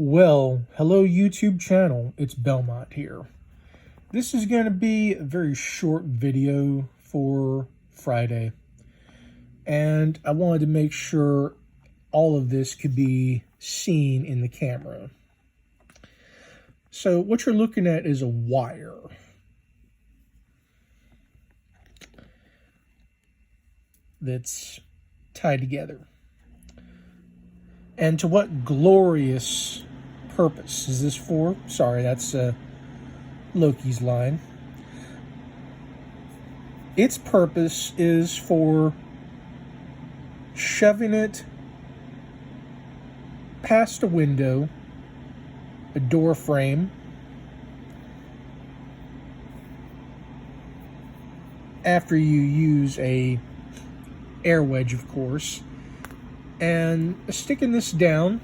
Well, hello YouTube channel, it's Belmont here. This is going to be a very short video for Friday, and I wanted to make sure all of this could be seen in the camera. So what you're looking at is a wire. That's tied together. And to what glorious purpose is this for? Sorry, that's Loki's line. Its purpose is for shoving it past a window, a door frame, after you use a air wedge, of course, and sticking this down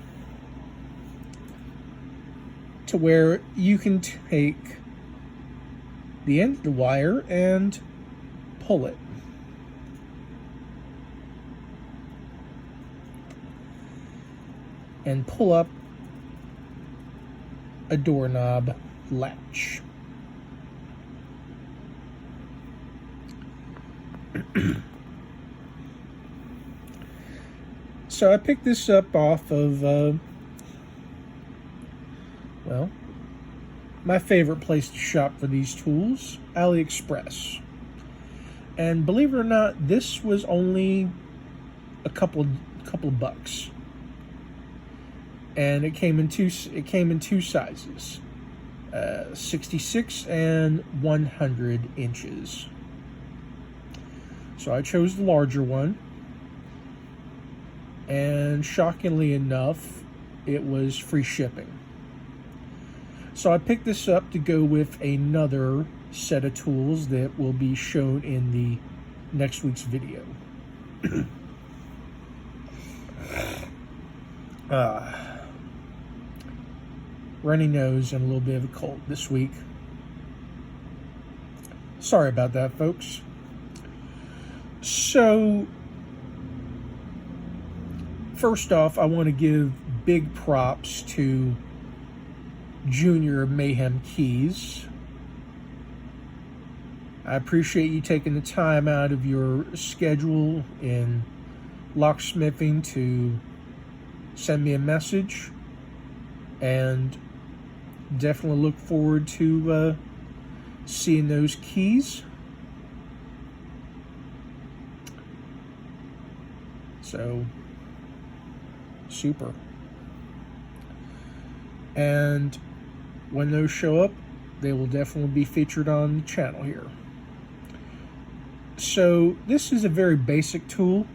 to where you can take the end of the wire and pull it. And pull up a doorknob latch. So I picked this up off of, well, my favorite place to shop for these tools, AliExpress. And believe it or not, this was only a couple of bucks. And it came in two sizes, 66 and 100 inches. So I chose the larger one. And shockingly enough, it was free shipping. So I picked this up to go with another set of tools that will be shown in the next week's video. Runny nose and a little bit of a cold this week. Sorry about that, folks. So, first off, I want to give big props to Junior Mayhem Keys. I appreciate you taking the time out of your schedule in locksmithing to send me a message, and definitely look forward to seeing those keys. So, super. And when those show up, they will definitely be featured on the channel here. So this is a very basic tool.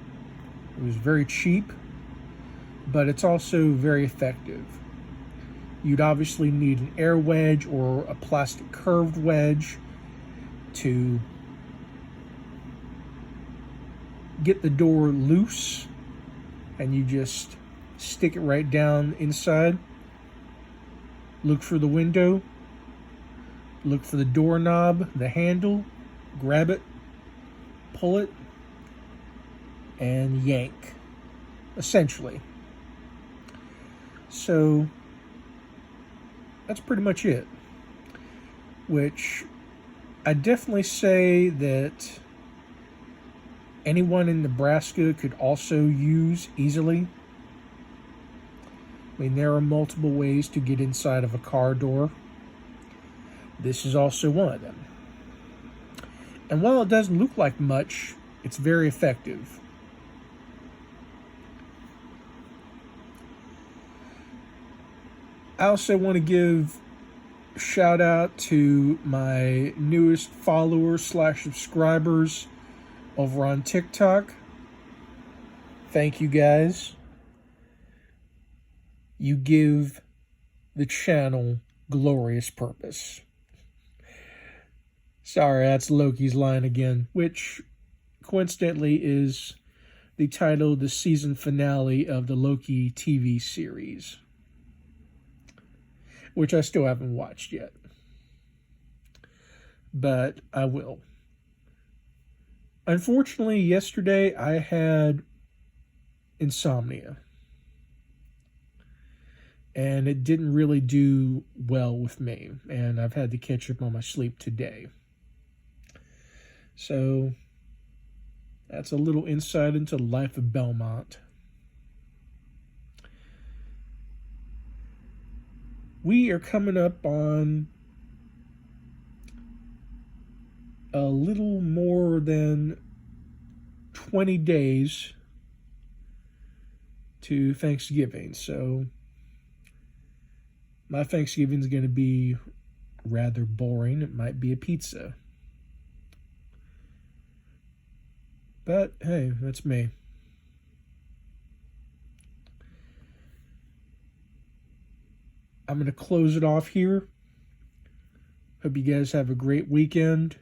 It was very cheap, but it's also very effective. You'd obviously need an air wedge or a plastic curved wedge to get the door loose, and you just stick it right down inside. Look for the window, look for the doorknob, the handle, grab it, pull it, and yank, essentially. So that's pretty much it, which I definitely say that anyone in Nebraska could also use easily. I mean, there are multiple ways to get inside of a car door. This is also one of them. And while it doesn't look like much, it's very effective. I also want to give a shout out to my newest followers / subscribers over on TikTok. Thank you guys. You give the channel glorious purpose. Sorry, that's Loki's line again, which coincidentally is the title of the season finale of the Loki TV series, which I still haven't watched yet, but I will. Unfortunately, yesterday I had insomnia. and it didn't really do well with me, and I've had to catch up on my sleep today. So that's a little insight into the life of Belmont. We are coming up on a little more than 20 days to Thanksgiving, so my Thanksgiving is going to be rather boring. It might be a pizza. But hey, that's me. I'm going to close it off here. Hope you guys have a great weekend.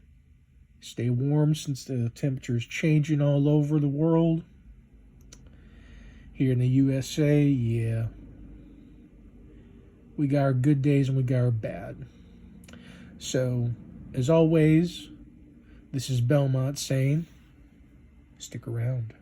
Stay warm since the temperature is changing all over the world. Here in the USA, yeah. We got our good days and we got our bad. So, as always, this is Belmont saying, stick around.